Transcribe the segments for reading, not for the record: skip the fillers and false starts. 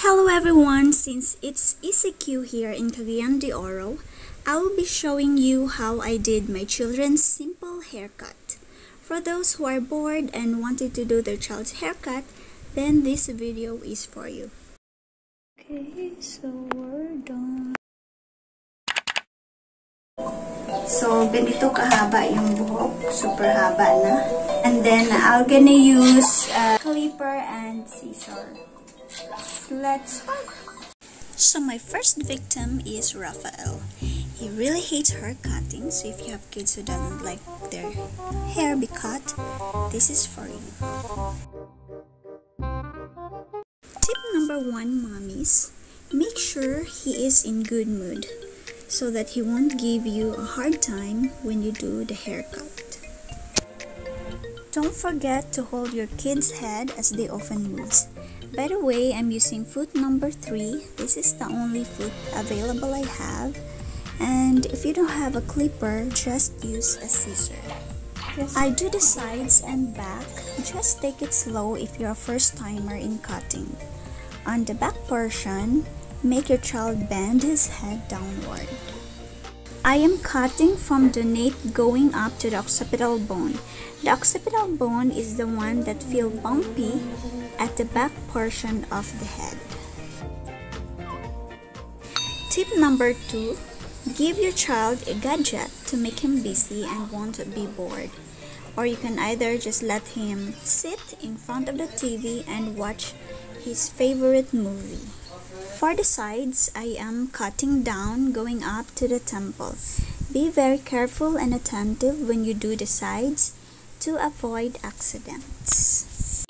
Hello everyone, since it's ECQ here in Cagayan de Oro, I will be showing you how I did my children's simple haircut. For those who are bored and wanted to do their child's haircut, then this video is for you. Okay, so we're done. So, ganito kahaba yung buhok. Super haba na. And then, I'm gonna use a clipper and scissor. Let's start. So my first victim is Raphael. He really hates hair cutting, so if you have kids who don't like their hair be cut, this is for you. Tip number 1, mommies. Make sure he is in good mood so that he won't give you a hard time when you do the haircut. Don't forget to hold your kid's head as they often move. By the way, I'm using foot number 3. This is the only foot available I have. And if you don't have a clipper, just use a scissor. I do the sides and back. Just take it slow if you're a first timer in cutting. On the back portion, make your child bend his head downward. I am cutting from the nape going up to the occipital bone. The occipital bone is the one that feels bumpy at the back portion of the head. Tip number 2, give your child a gadget to make him busy and won't be bored. Or you can either just let him sit in front of the TV and watch his favorite movie. For the sides, I am cutting down going up to the temple. Be very careful and attentive when you do the sides to avoid accidents.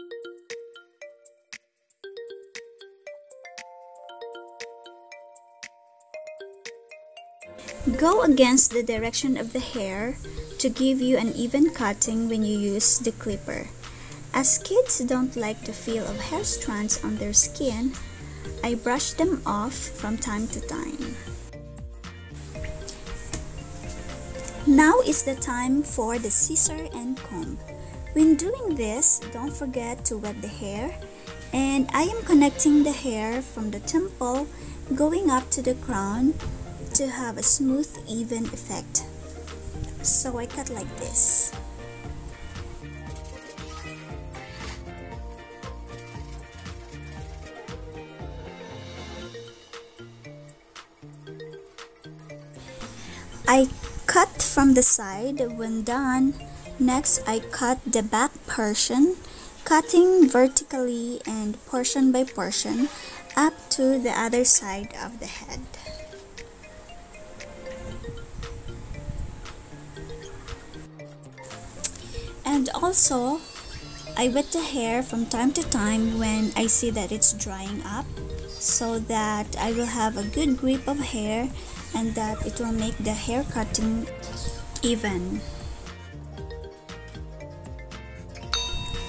Go against the direction of the hair to give you an even cutting when you use the clipper. As kids don't like the feel of hair strands on their skin, I brush them off from time to time. Now is the time for the scissor and comb. When doing this, don't forget to wet the hair, and I am connecting the hair from the temple going up to the crown to have a smooth, even effect. So I cut like this. I cut from the side. When done, next I cut the back portion, cutting vertically and portion by portion up to the other side of the head. And also, I wet the hair from time to time when I see that it's drying up, so that I will have a good grip of hair and that it will make the hair cutting even.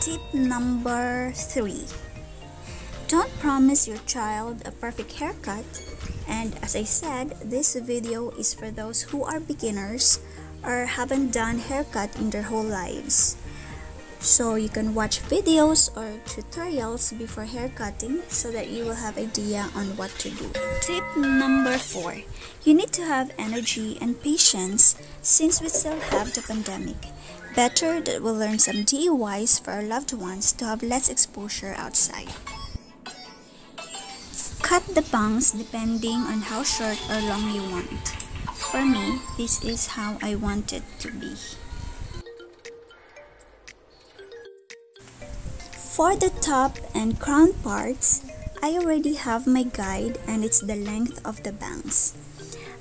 Tip number 3. Don't promise your child a perfect haircut, and as I said, this video is for those who are beginners or haven't done haircut in their whole lives. So you can watch videos or tutorials before haircutting so that you will have idea on what to do. Tip number 4. You need to have energy and patience since we still have the pandemic. Better that we'll learn some DIYs for our loved ones to have less exposure outside. Cut the bangs depending on how short or long you want. For me, this is how I want it to be. For the top and crown parts, I already have my guide and it's the length of the bangs.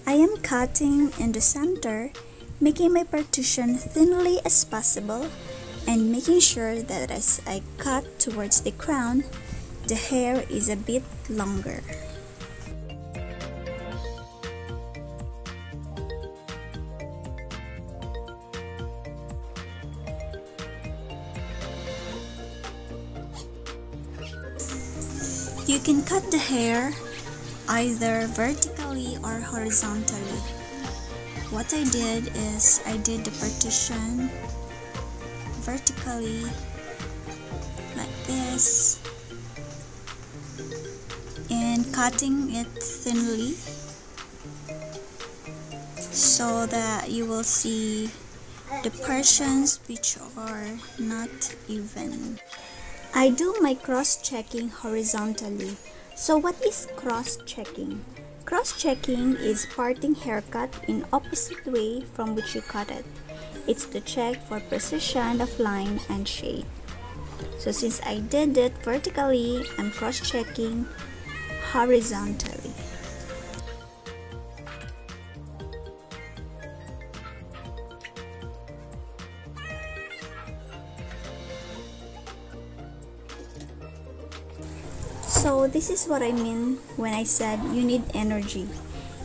I am cutting in the center, making my partition thinly as possible and making sure that as I cut towards the crown, the hair is a bit longer. You can cut the hair either vertically or horizontally. What I did is I did the partition vertically like this, and cutting it thinly so that you will see the portions which are not even. I do my cross-checking horizontally. So what is cross-checking? Cross-checking is parting haircut in opposite way from which you cut it. It's to check for precision of line and shape. So since I did it vertically, I'm cross-checking horizontally. So this is what I mean when I said you need energy.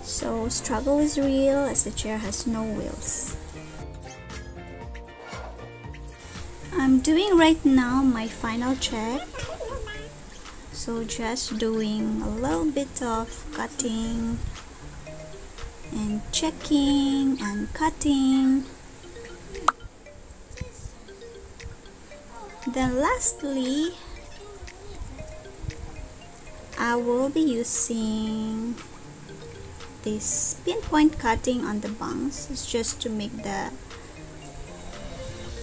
So struggle is real as the chair has no wheels. I'm doing right now my final check. So just doing a little bit of cutting and checking and cutting. Then lastly, I will be using this pinpoint cutting on the bangs. It's just to make the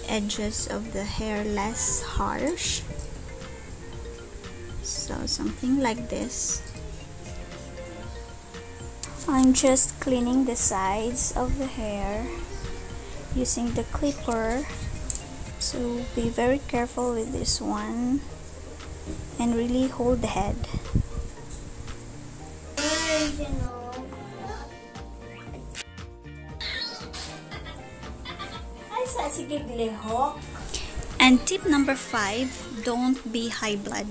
edges of the hair less harsh. So something like this. I'm just cleaning the sides of the hair using the clipper. So be very careful with this one and really hold the head. And tip number 5, don't be high blood.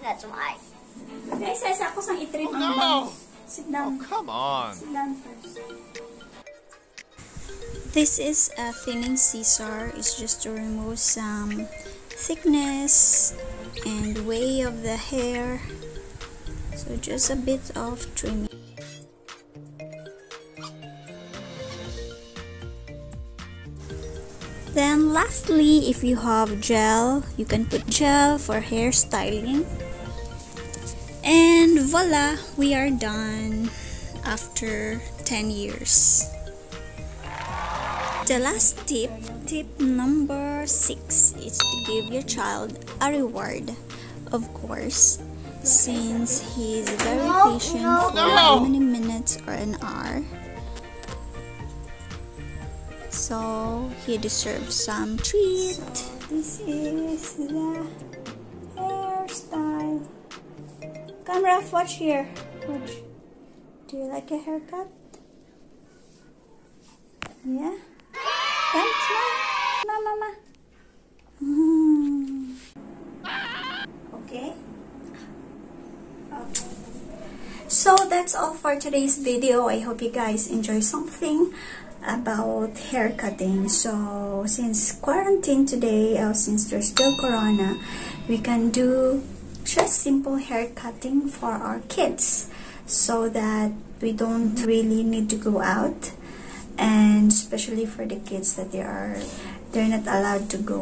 That's why. Guys, ako sang itrim ang No! Sit down. Oh, come on. Sit down first. This is a thinning scissor. It's just to remove some thickness and way of the hair. So just a bit of trimming. Then lastly, if you have gel, you can put gel for hair styling. And voila, we are done after 10 years. The last tip, tip number 6, is to give your child a reward. Of course, since he is very patient for how many minutes or an hour, so he deserves some treat. This is the hairstyle. Come, Raf, watch here. Watch. Do you like a haircut? Yeah? Come, smile. Mama. Okay? Okay. So that's all for today's video. I hope you guys enjoy something about hair cutting. So since quarantine today, since there's still corona, we can do just simple hair cutting for our kids so that we don't really need to go out, and especially for the kids that they're not allowed to go